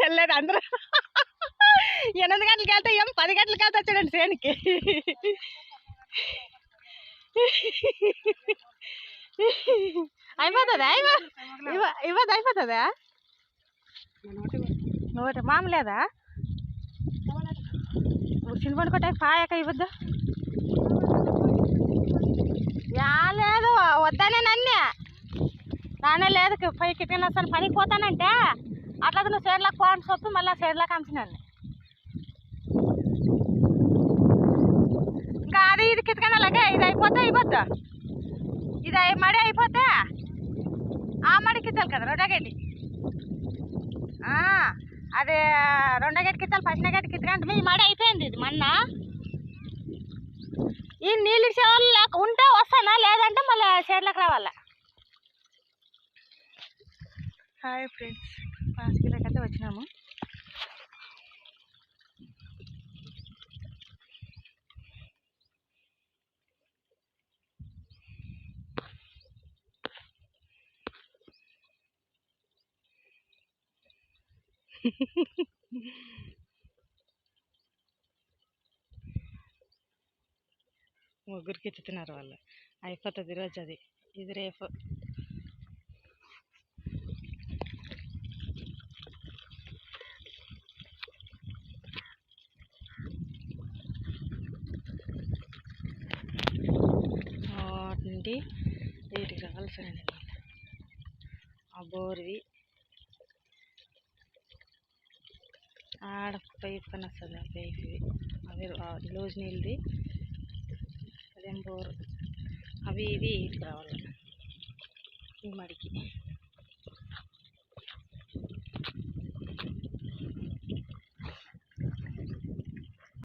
వెళ్ళలేదు అందరూ 8 గంటలకి వెళ్తే ఏం 10 గంటలకి వెళ్తే వచ్చాడండి చేనికి. అయిపోతుందా ఇవ్వదు అయిపోతుందా ఒకటి మామూలేదా చిన్న పండుకోట పాయక ఇవ్వద్దు లేదు వద్దనే నన్నే నానే లేదు పైకి తినొస్తాను పనికి పోతానంటే అట్లా నువ్వు చేరులోకి పోని చెప్పి మళ్ళీ చేరులోకి అంచినాను. ఇంకా అది ఇది కితకనలాగే ఇది అయిపోతే ఇవ్వద్దు ఇది మడి అయిపోతే ఆ మడికి ఇచ్చాలి కదా 2వ గడ్డి అది 2వ గడ్డికి ఇచ్చాలి 1వ గడ్డికి ఇచ్చకంటే మీ మడి అయిపోయింది. ఇది మొన్న ఈ నీళ్ళు సేవలు ఉంటే వస్తానా లేదంటే మళ్ళీ చేరులోకి రావాలా. హాయ్ ఫ్రెండ్స్ 5 కిలోకి అయితే వచ్చినాము. ముగ్గురికి ఎత్తుతున్నారు వాళ్ళు. అయిపోతుంది ఈరోజు అది ఇది రేపు. నుండి వీటికి రావాల్సిన ఆ బోర్వి ఆడ పైప్ కన్నా వస్తుంది. ఆ పైప్వి అవి లూజ్ నీళ్ళది అదేం బోరు అవి ఇవి ఇటుకు రావాలి ఈ మడికి.